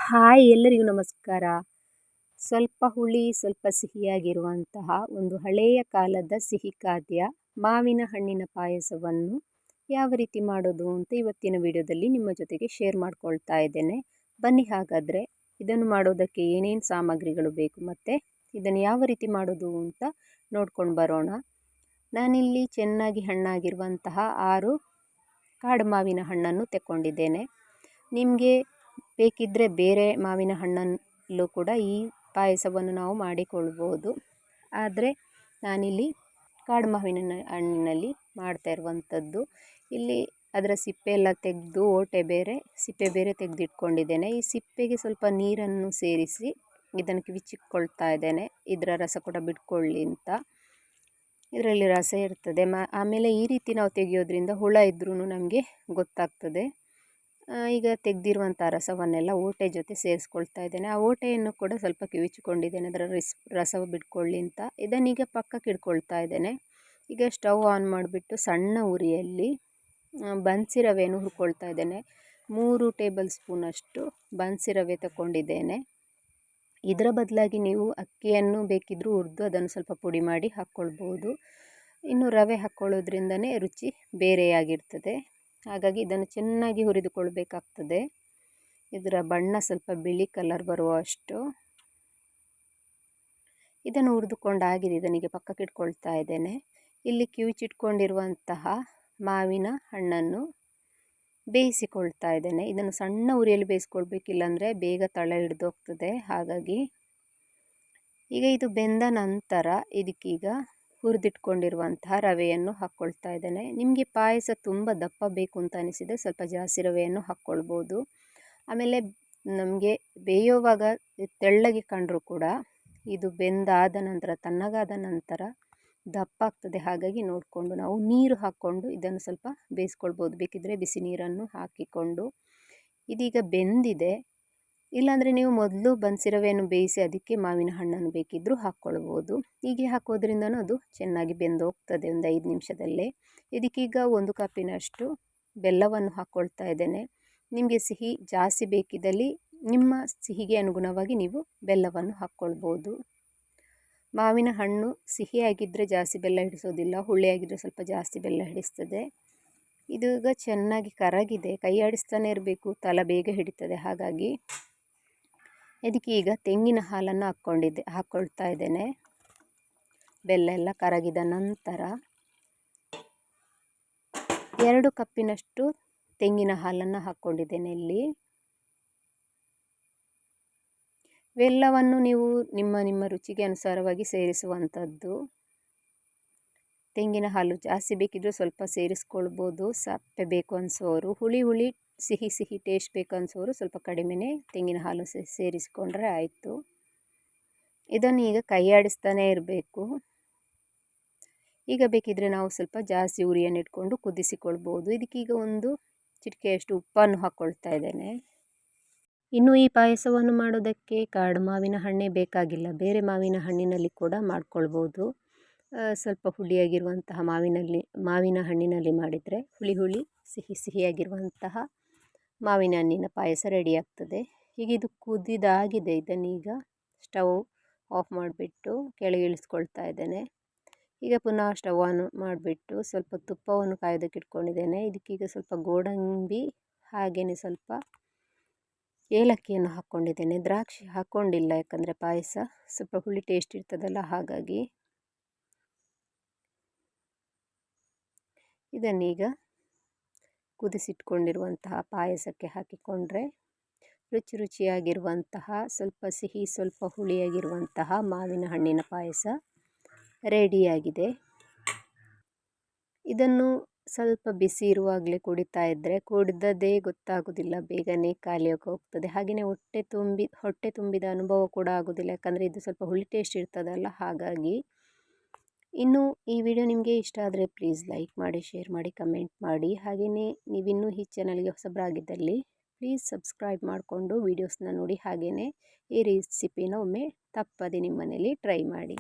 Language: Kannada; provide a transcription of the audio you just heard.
ಹಾಯ್ ಎಲ್ಲರಿಗೂ ನಮಸ್ಕಾರ. ಸ್ವಲ್ಪ ಹುಳಿ ಸ್ವಲ್ಪ ಸಿಹಿಯಾಗಿರುವಂತಹ ಒಂದು ಹಳೆಯ ಕಾಲದ ಸಿಹಿ ಖಾದ್ಯ ಮಾವಿನ ಹಣ್ಣಿನ ಪಾಯಸವನ್ನು ಯಾವ ರೀತಿ ಮಾಡೋದು ಅಂತ ಇವತ್ತಿನ ವಿಡಿಯೋದಲ್ಲಿ ನಿಮ್ಮ ಜೊತೆಗೆ ಶೇರ್ ಮಾಡ್ಕೊಳ್ತಾ ಇದ್ದೇನೆ. ಬನ್ನಿ ಹಾಗಾದರೆ ಇದನ್ನು ಮಾಡೋದಕ್ಕೆ ಏನೇನು ಸಾಮಗ್ರಿಗಳು ಬೇಕು ಮತ್ತು ಇದನ್ನು ಯಾವ ರೀತಿ ಮಾಡೋದು ಅಂತ ನೋಡ್ಕೊಂಡು ಬರೋಣ. ನಾನಿಲ್ಲಿ ಚೆನ್ನಾಗಿ ಹಣ್ಣಾಗಿರುವಂತಹ 6 ಕಾಡು ಮಾವಿನ ಹಣ್ಣನ್ನು ತೆಕ್ಕೊಂಡಿದ್ದೇನೆ. ನಿಮಗೆ ಬೇಕಿದ್ದರೆ ಬೇರೆ ಮಾವಿನ ಹಣ್ಣಲ್ಲೂ ಕೂಡ ಈ ಪಾಯಸವನ್ನು ನಾವು ಮಾಡಿಕೊಳ್ಬೋದು. ಆದರೆ ನಾನಿಲ್ಲಿ ಕಾಡು ಮಾವಿನ ಹಣ್ಣಿನಲ್ಲಿ ಮಾಡ್ತಾ ಇರುವಂಥದ್ದು. ಇಲ್ಲಿ ಅದರ ಸಿಪ್ಪೆ ಎಲ್ಲ ತೆಗೆದು ಓಟೆ ಬೇರೆ ಸಿಪ್ಪೆ ಬೇರೆ ತೆಗೆದಿಟ್ಕೊಂಡಿದ್ದೇನೆ. ಈ ಸಿಪ್ಪೆಗೆ ಸ್ವಲ್ಪ ನೀರನ್ನು ಸೇರಿಸಿ ಇದನ್ನು ಕಿವಿಚಿಕ್ಕೊಳ್ತಾ ಇದ್ದೇನೆ, ಇದರ ರಸ ಕೂಡ ಬಿಟ್ಕೊಳ್ಳಿ ಅಂತ. ಇದರಲ್ಲಿ ರಸ ಇರ್ತದೆ. ಆಮೇಲೆ ಈ ರೀತಿ ನಾವು ತೆಗೆಯೋದ್ರಿಂದ ಹುಳ ಇದ್ರೂ ನಮಗೆ ಗೊತ್ತಾಗ್ತದೆ. ಈಗ ತೆಗೆದಿರುವಂಥ ರಸವನ್ನೆಲ್ಲ ಓಟೆ ಜೊತೆ ಸೇರಿಸ್ಕೊಳ್ತಾ ಇದ್ದೇನೆ. ಆ ಓಟೆಯನ್ನು ಕೂಡ ಸ್ವಲ್ಪ ಕಿವಿಚಿಕೊಂಡಿದ್ದೇನೆ, ಅದರ ರಸ ಬಿಟ್ಕೊಳ್ಳಿ ಅಂತ. ಇದನ್ನೀಗ ಪಕ್ಕಕ್ಕೆ ಇಟ್ಕೊಳ್ತಾ ಇದ್ದೇನೆ. ಈಗ ಸ್ಟವ್ ಆನ್ ಮಾಡಿಬಿಟ್ಟು ಸಣ್ಣ ಉರಿಯಲ್ಲಿ ಬನ್ಸಿ ರವೆಯನ್ನು ಹುರ್ಕೊಳ್ತಾ ಇದ್ದೇನೆ. 3 ಟೇಬಲ್ ಸ್ಪೂನಷ್ಟು ಬನ್ಸಿ ರವೆ ತಗೊಂಡಿದ್ದೇನೆ. ಇದರ ಬದಲಾಗಿ ನೀವು ಅಕ್ಕಿಯನ್ನು ಬೇಕಿದ್ದರೂ ಹುರಿದು ಅದನ್ನು ಸ್ವಲ್ಪ ಪುಡಿ ಮಾಡಿ ಹಾಕ್ಕೊಳ್ಬೋದು. ಇನ್ನು ರವೆ ಹಾಕ್ಕೊಳ್ಳೋದ್ರಿಂದನೇ ರುಚಿ ಬೇರೆಯಾಗಿರ್ತದೆ. ಹಾಗಾಗಿ ಇದನ್ನು ಚೆನ್ನಾಗಿ ಹುರಿದುಕೊಳ್ಬೇಕಾಗ್ತದೆ. ಇದರ ಬಣ್ಣ ಸ್ವಲ್ಪ ಬಿಳಿ ಕಲರ್ ಬರುವಷ್ಟು ಇದನ್ನು ಹುರಿದುಕೊಂಡಾಗಿದೆ. ಇದನಿಗೆ ಪಕ್ಕಕ್ಕೆ ಇಟ್ಕೊಳ್ತಾ ಇದ್ದೇನೆ. ಇಲ್ಲಿ ಕಿವಿಚಿಟ್ಕೊಂಡಿರುವಂತಹ ಮಾವಿನ ಹಣ್ಣನ್ನು ಬೇಯಿಸಿಕೊಳ್ತಾ ಇದ್ದೇನೆ. ಇದನ್ನು ಸಣ್ಣ ಉರಿಯಲ್ಲಿ ಬೇಯಿಸ್ಕೊಳ್ಬೇಕಿಲ್ಲ ಅಂದರೆ ಬೇಗ ತಳ ಹಿಡಿದೋಗ್ತದೆ. ಹಾಗಾಗಿ ಈಗ ಇದು ಬೆಂದ ನಂತರ ಇದಕ್ಕೀಗ ಹುರಿದಿಟ್ಕೊಂಡಿರುವಂತಹ ರವೆಯನ್ನು ಹಾಕ್ಕೊಳ್ತಾ ಇದ್ದೇನೆ. ನಿಮಗೆ ಪಾಯಸ ತುಂಬ ದಪ್ಪ ಬೇಕು ಅಂತ ಅನಿಸಿದರೆ ಸ್ವಲ್ಪ ಜಾಸ್ತಿ ರವೆಯನ್ನು ಹಾಕ್ಕೊಳ್ಬೋದು. ಆಮೇಲೆ ನಮಗೆ ಬೇಯುವಾಗ ತೆಳ್ಳಗೆ ಕಂಡರೂ ಕೂಡ ಇದು ಬೆಂದಾದ ನಂತರ ತಣ್ಣಗಾದ ನಂತರ ದಪ್ಪ ಆಗ್ತದೆ. ಹಾಗಾಗಿ ನೋಡಿಕೊಂಡು ನಾವು ನೀರು ಹಾಕ್ಕೊಂಡು ಇದನ್ನು ಸ್ವಲ್ಪ ಬೇಯಿಸ್ಕೊಳ್ಬೋದು. ಬೇಕಿದ್ದರೆ ಬಿಸಿ ನೀರನ್ನು ಹಾಕಿಕೊಂಡು. ಇದೀಗ ಬೆಂದಿದೆ. ಇಲ್ಲಾಂದರೆ ನೀವು ಮೊದಲು ಬನ್ಸಿ ರವೆಯನ್ನು ಬೇಯಿಸಿ ಅದಕ್ಕೆ ಮಾವಿನ ಹಣ್ಣನ್ನು ಬೇಕಿದ್ದರೂ ಹಾಕ್ಕೊಳ್ಬೋದು. ಹೀಗೆ ಹಾಕೋದ್ರಿಂದನೂ ಅದು ಚೆನ್ನಾಗಿ ಬೆಂದು ಹೋಗ್ತದೆ ಒಂದು 5 ನಿಮಿಷದಲ್ಲೇ. ಇದಕ್ಕೀಗ 1 ಕಪ್ಪಿನಷ್ಟು ಬೆಲ್ಲವನ್ನು ಹಾಕ್ಕೊಳ್ತಾ ಇದ್ದೇನೆ. ನಿಮಗೆ ಸಿಹಿ ಜಾಸ್ತಿ ಬೇಕಿದ್ದಲ್ಲಿ ನಿಮ್ಮ ಸಿಹಿಗೆ ಅನುಗುಣವಾಗಿ ನೀವು ಬೆಲ್ಲವನ್ನು ಹಾಕ್ಕೊಳ್ಬೋದು. ಮಾವಿನ ಹಣ್ಣು ಸಿಹಿಯಾಗಿದ್ದರೆ ಜಾಸ್ತಿ ಬೆಲ್ಲ ಹಿಡಿಸೋದಿಲ್ಲ, ಹುಳಿಯಾಗಿದ್ದರೆ ಸ್ವಲ್ಪ ಜಾಸ್ತಿ ಬೆಲ್ಲ ಹಿಡಿಸ್ತದೆ. ಇದೀಗ ಚೆನ್ನಾಗಿ ಕರಗಿದೆ, ಕೈ ಆಡಿಸ್ತಾನೆ ಇರಬೇಕು, ತಲ ಬೇಗ ಹಿಡಿತದೆ. ಹಾಗಾಗಿ ಇದಕ್ಕೆ ಈಗ ತೆಂಗಿನ ಹಾಲನ್ನು ಹಾಕ್ಕೊಳ್ತಾ ಇದ್ದೇನೆ. ಬೆಲ್ಲ ಎಲ್ಲ ಕರಗಿದ ನಂತರ 2 ಕಪ್ಪಿನಷ್ಟು ತೆಂಗಿನ ಹಾಲನ್ನು ಹಾಕ್ಕೊಂಡಿದ್ದೇನೆ. ಇಲ್ಲಿ ಬೆಲ್ಲವನ್ನು ನೀವು ನಿಮ್ಮ ರುಚಿಗೆ ಅನುಸಾರವಾಗಿ ಸೇರಿಸುವಂಥದ್ದು. ತೆಂಗಿನ ಹಾಲು ಜಾಸ್ತಿ ಬೇಕಿದ್ದರೂ ಸ್ವಲ್ಪ ಸೇರಿಸ್ಕೊಳ್ಬೋದು. ಸಪ್ಪೆ ಬೇಕು ಅನಿಸೋರು, ಹುಳಿ ಸಿಹಿ ಟೇಸ್ಟ್ ಬೇಕು ಅನಿಸೋರು ಸ್ವಲ್ಪ ಕಡಿಮೆನೇ ತೆಂಗಿನ ಹಾಲು ಸೇರಿಸಿಕೊಂಡ್ರೆ ಆಯಿತು. ಇದನ್ನು ಈಗ ಕೈ ಆಡಿಸ್ತಾನೇ ಇರಬೇಕು. ಈಗ ಬೇಕಿದ್ದರೆ ನಾವು ಸ್ವಲ್ಪ ಜಾಸ್ತಿ ಉರಿಯನ್ನು ಇಟ್ಕೊಂಡು ಕುದಿಸಿಕೊಳ್ಬೋದು. ಇದಕ್ಕೀಗ 1 ಚಿಟಿಕೆಯಷ್ಟು ಉಪ್ಪನ್ನು ಹಾಕ್ಕೊಳ್ತಾ ಇದ್ದೇನೆ. ಇನ್ನು ಈ ಪಾಯಸವನ್ನು ಮಾಡೋದಕ್ಕೆ ಕಾಡು ಮಾವಿನ ಹಣ್ಣೇ ಬೇಕಾಗಿಲ್ಲ, ಬೇರೆ ಮಾವಿನ ಹಣ್ಣಿನಲ್ಲಿ ಕೂಡ ಮಾಡ್ಕೊಳ್ಬೋದು. ಸ್ವಲ್ಪ ಹುಳಿಯಾಗಿರುವಂತಹ ಮಾವಿನ ಹಣ್ಣಿನಲ್ಲಿ ಮಾಡಿದರೆ ಹುಳಿ ಸಿಹಿಯಾಗಿರುವಂತಹ ಮಾವಿನ ಹಣ್ಣಿನ ಪಾಯಸ ರೆಡಿಯಾಗ್ತದೆ. ಈಗ ಇದು ಕುದಿದಾಗಿದೆ. ಇದನ್ನೀಗ ಸ್ಟವ್ ಆಫ್ ಮಾಡಿಬಿಟ್ಟು ಕೆಳಗೆ ಇಳಿಸ್ಕೊಳ್ತಾ ಇದ್ದೇನೆ. ಈಗ ಪುನಃ ಸ್ಟವ್ ಆನ್ ಮಾಡಿಬಿಟ್ಟು ಸ್ವಲ್ಪ ತುಪ್ಪವನ್ನು ಕಾಯೋದಕ್ಕೆ ಇಟ್ಕೊಂಡಿದ್ದೇನೆ. ಇದಕ್ಕೀಗ ಸ್ವಲ್ಪ ಗೋಡಂಬಿ ಹಾಗೆಯೇ ಸ್ವಲ್ಪ ಏಲಕ್ಕಿಯನ್ನು ಹಾಕ್ಕೊಂಡಿದ್ದೇನೆ. ದ್ರಾಕ್ಷಿ ಹಾಕ್ಕೊಂಡಿಲ್ಲ, ಯಾಕಂದರೆ ಪಾಯಸ ಸ್ವಲ್ಪ ಹುಳಿ ಟೇಸ್ಟ್ ಇರ್ತದಲ್ಲ. ಹಾಗಾಗಿ ಇದನ್ನೀಗ ಕುದಿಸಿಟ್ಕೊಂಡಿರುವಂತಹ ಪಾಯಸಕ್ಕೆ ಹಾಕಿಕೊಂಡ್ರೆ ರುಚಿಯಾಗಿರುವಂತಹ ಸ್ವಲ್ಪ ಸಿಹಿ ಸ್ವಲ್ಪ ಹುಳಿಯಾಗಿರುವಂತಹ ಮಾವಿನ ಹಣ್ಣಿನ ಪಾಯಸ ರೆಡಿಯಾಗಿದೆ. ಇದನ್ನು ಸ್ವಲ್ಪ ಬಿಸಿ ಇರುವಾಗಲೇ ಕುಡಿತಾ ಇದ್ದರೆ ಕುಡಿದದೇ ಗೊತ್ತಾಗೋದಿಲ್ಲ, ಬೇಗನೆ ಖಾಲಿಯಾಗಿ ಹೋಗ್ತದೆ. ಹಾಗೆಯೇ ಹೊಟ್ಟೆ ತುಂಬಿದ ಅನುಭವ ಕೂಡ ಆಗೋದಿಲ್ಲ, ಯಾಕಂದರೆ ಇದು ಸ್ವಲ್ಪ ಹುಳಿ ಟೇಸ್ಟ್ ಇರ್ತದಲ್ಲ. ಹಾಗಾಗಿ ಇನ್ನು ಈ ವಿಡಿಯೋ ನಿಮಗೆ ಇಷ್ಟ ಆದರೆ ಪ್ಲೀಸ್ ಲೈಕ್ ಮಾಡಿ, ಶೇರ್ ಮಾಡಿ, ಕಮೆಂಟ್ ಮಾಡಿ. ಹಾಗೆಯೇ ನೀವಿನ್ನೂ ಈ ಚಾನಲ್ಗೆ ಹೊಸಬರಾಗಿದ್ದಲ್ಲಿ ಪ್ಲೀಸ್ ಸಬ್ಸ್ಕ್ರೈಬ್ ಮಾಡಿಕೊಂಡು ವೀಡಿಯೋಸ್ನ ನೋಡಿ. ಹಾಗೆಯೇ ಈ ರೆಸಿಪಿನ ಒಮ್ಮೆ ತಪ್ಪದೆ ನಿಮ್ಮ ಮನೇಲಿ ಟ್ರೈ ಮಾಡಿ.